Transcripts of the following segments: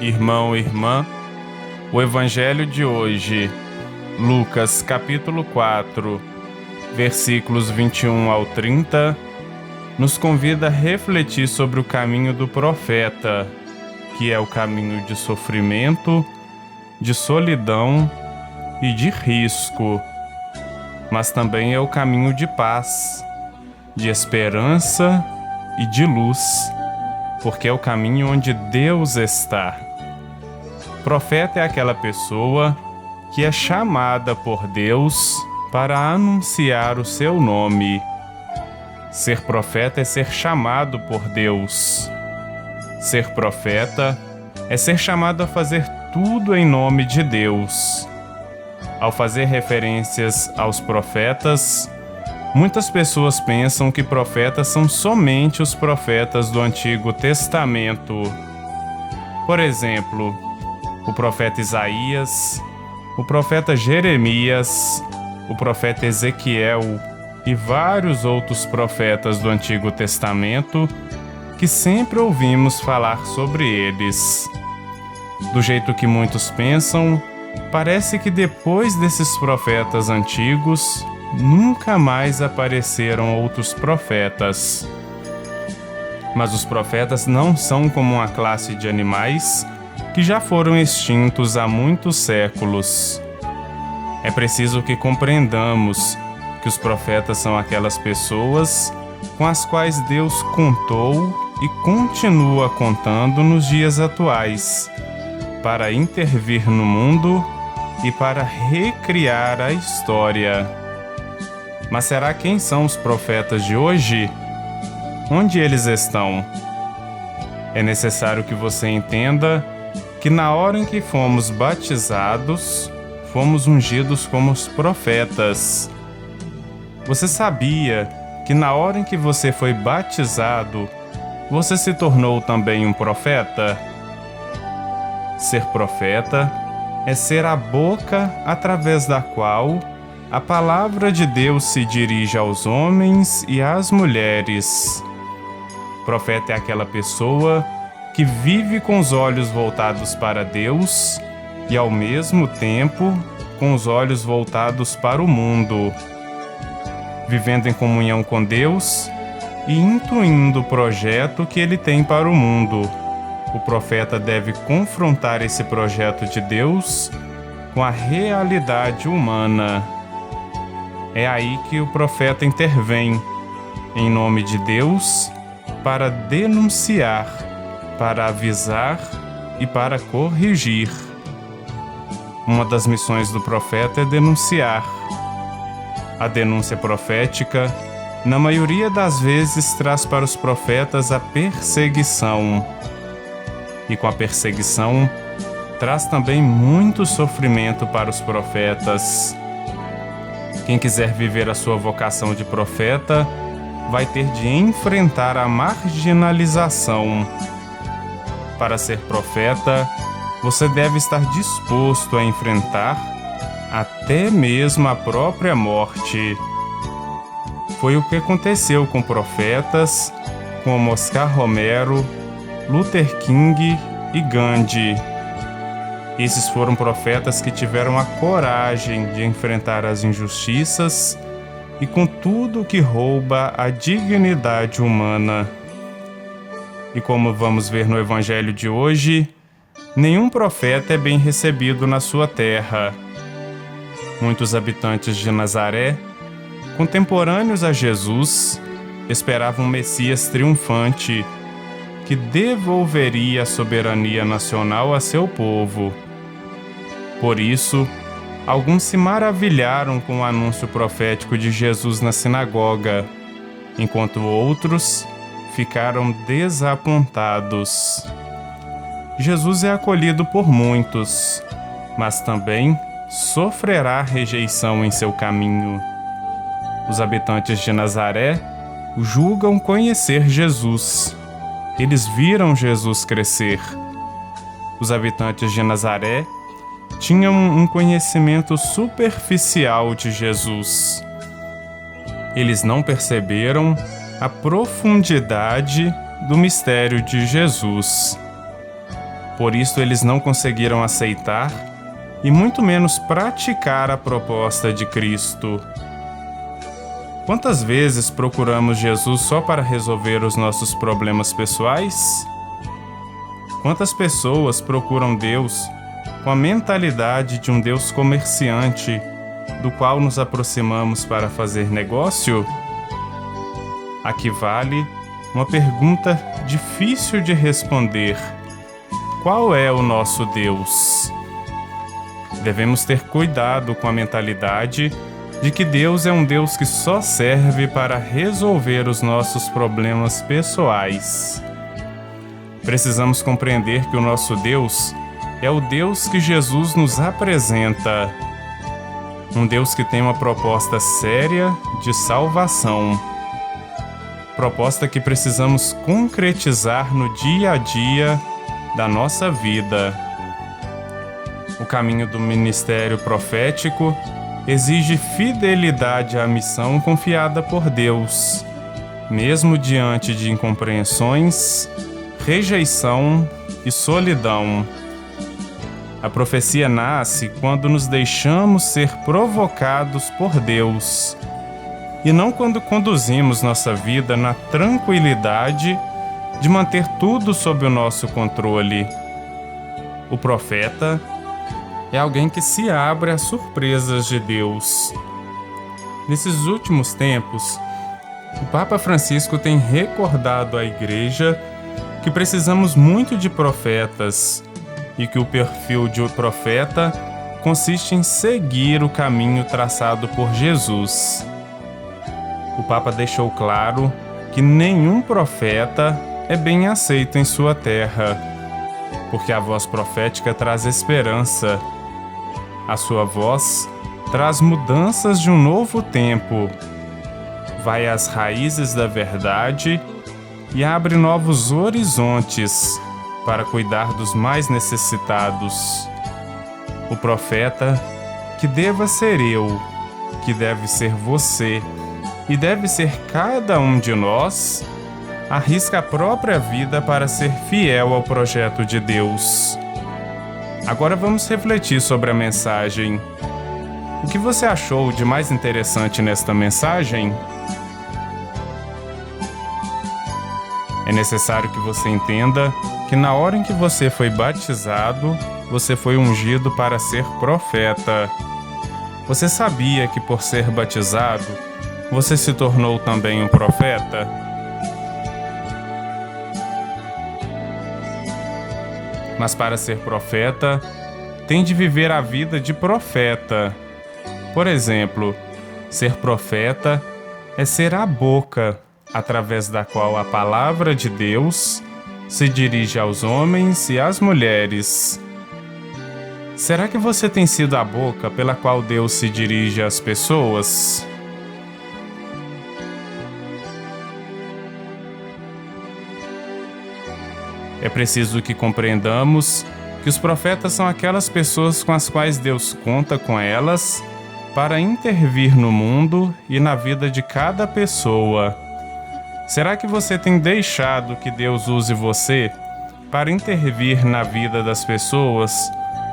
irmão e irmã, o Evangelho de hoje, Lucas capítulo 4, versículos 21 ao 30, nos convida a refletir sobre o caminho do profeta, que é o caminho de sofrimento, de solidão e de risco, mas também é o caminho de paz, de esperança e de luz, porque é o caminho onde Deus está. Profeta é aquela pessoa que é chamada por Deus para anunciar o seu nome. Ser profeta é ser chamado por Deus. Ser profeta é ser chamado a fazer tudo em nome de Deus. Ao fazer referências aos profetas, muitas pessoas pensam que profetas são somente os profetas do Antigo Testamento. Por exemplo, o profeta Isaías, o profeta Jeremias, o profeta Ezequiel e vários outros profetas do Antigo Testamento que sempre ouvimos falar sobre eles. Do jeito que muitos pensam, parece que depois desses profetas antigos, nunca mais apareceram outros profetas. Mas os profetas não são como uma classe de animais que já foram extintos há muitos séculos. É preciso que compreendamos que os profetas são aquelas pessoas com as quais Deus contou e continua contando nos dias atuais, para intervir no mundo e para recriar a história. Mas será quem são os profetas de hoje? Onde eles estão? É necessário que você entenda que na hora em que fomos batizados, fomos ungidos como os profetas. Você sabia que na hora em que você foi batizado, você se tornou também um profeta? Ser profeta é ser a boca através da qual a palavra de Deus se dirige aos homens e às mulheres. Profeta é aquela pessoa que vive com os olhos voltados para Deus e, ao mesmo tempo, com os olhos voltados para o mundo, vivendo em comunhão com Deus e intuindo o projeto que Ele tem para o mundo. O profeta deve confrontar esse projeto de Deus com a realidade humana. É aí que o profeta intervém, em nome de Deus, para denunciar, para avisar e para corrigir. Uma das missões do profeta é denunciar. A denúncia profética, na maioria das vezes, traz para os profetas a perseguição. E com a perseguição, traz também muito sofrimento para os profetas. Quem quiser viver a sua vocação de profeta, vai ter de enfrentar a marginalização. Para ser profeta, você deve estar disposto a enfrentar até mesmo a própria morte. Foi o que aconteceu com profetas como Oscar Romero, Luther King e Gandhi. Esses foram profetas que tiveram a coragem de enfrentar as injustiças e com tudo que rouba a dignidade humana. E como vamos ver no Evangelho de hoje, nenhum profeta é bem recebido na sua terra. Muitos habitantes de Nazaré, contemporâneos a Jesus, esperavam um Messias triunfante, que devolveria a soberania nacional a seu povo. Por isso, alguns se maravilharam com o anúncio profético de Jesus na sinagoga, enquanto outros ficaram desapontados. Jesus é acolhido por muitos, mas também sofrerá rejeição em seu caminho. Os habitantes de Nazaré julgam conhecer Jesus. Eles viram Jesus crescer. Os habitantes de Nazaré tinham um conhecimento superficial de Jesus. Eles não perceberam a profundidade do mistério de Jesus. Por isso eles não conseguiram aceitar e muito menos praticar a proposta de Cristo. Quantas vezes procuramos Jesus só para resolver os nossos problemas pessoais? Quantas pessoas procuram Deus com a mentalidade de um Deus comerciante, do qual nos aproximamos para fazer negócio? Aqui vale uma pergunta difícil de responder: qual é o nosso Deus? Devemos ter cuidado com a mentalidade de que Deus é um Deus que só serve para resolver os nossos problemas pessoais. Precisamos compreender que o nosso Deus é o Deus que Jesus nos apresenta. Um Deus que tem uma proposta séria de salvação. Proposta que precisamos concretizar no dia a dia da nossa vida. O caminho do ministério profético exige fidelidade à missão confiada por Deus, mesmo diante de incompreensões, rejeição e solidão. A profecia nasce quando nos deixamos ser provocados por Deus, e não quando conduzimos nossa vida na tranquilidade de manter tudo sob o nosso controle. O profeta é alguém que se abre às surpresas de Deus. Nesses últimos tempos, o Papa Francisco tem recordado à Igreja que precisamos muito de profetas e que o perfil de um profeta consiste em seguir o caminho traçado por Jesus. O Papa deixou claro que nenhum profeta é bem aceito em sua terra, porque a voz profética traz esperança. A sua voz traz mudanças de um novo tempo, vai às raízes da verdade e abre novos horizontes para cuidar dos mais necessitados. O profeta, que deva ser eu, que deve ser você e deve ser cada um de nós, arrisca a própria vida para ser fiel ao projeto de Deus. Agora vamos refletir sobre a mensagem. O que você achou de mais interessante nesta mensagem? É necessário que você entenda que na hora em que você foi batizado, você foi ungido para ser profeta. Você sabia que por ser batizado, você se tornou também um profeta? Mas para ser profeta, tem de viver a vida de profeta. Por exemplo, ser profeta é ser a boca através da qual a palavra de Deus se dirige aos homens e às mulheres. Será que você tem sido a boca pela qual Deus se dirige às pessoas? É preciso que compreendamos que os profetas são aquelas pessoas com as quais Deus conta com elas para intervir no mundo e na vida de cada pessoa. Será que você tem deixado que Deus use você para intervir na vida das pessoas,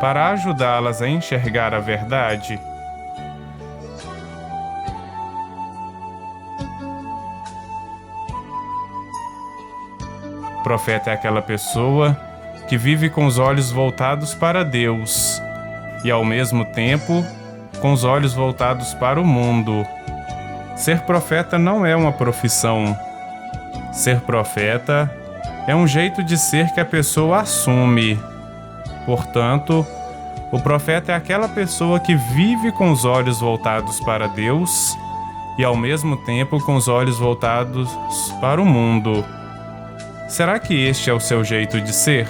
para ajudá-las a enxergar a verdade? Profeta é aquela pessoa que vive com os olhos voltados para Deus e, ao mesmo tempo, com os olhos voltados para o mundo. Ser profeta não é uma profissão. Ser profeta é um jeito de ser que a pessoa assume. Portanto, o profeta é aquela pessoa que vive com os olhos voltados para Deus e, ao mesmo tempo, com os olhos voltados para o mundo. Será que este é o seu jeito de ser?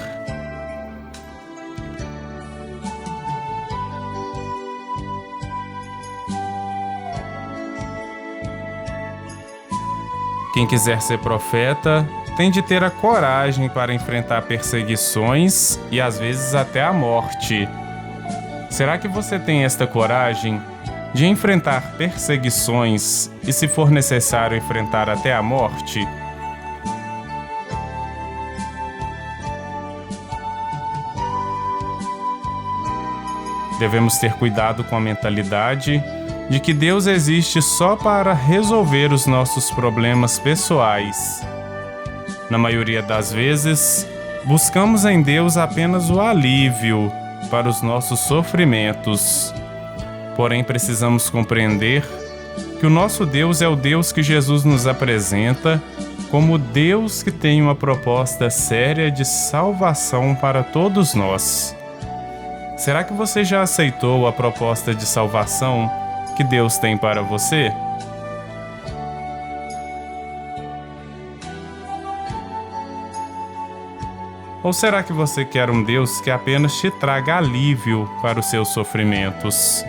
Quem quiser ser profeta tem de ter a coragem para enfrentar perseguições e às vezes até a morte. Será que você tem esta coragem de enfrentar perseguições e, se for necessário, enfrentar até a morte? Devemos ter cuidado com a mentalidade de que Deus existe só para resolver os nossos problemas pessoais. Na maioria das vezes, buscamos em Deus apenas o alívio para os nossos sofrimentos. Porém, precisamos compreender que o nosso Deus é o Deus que Jesus nos apresenta como Deus que tem uma proposta séria de salvação para todos nós. Será que você já aceitou a proposta de salvação que Deus tem para você? Ou será que você quer um Deus que apenas te traga alívio para os seus sofrimentos?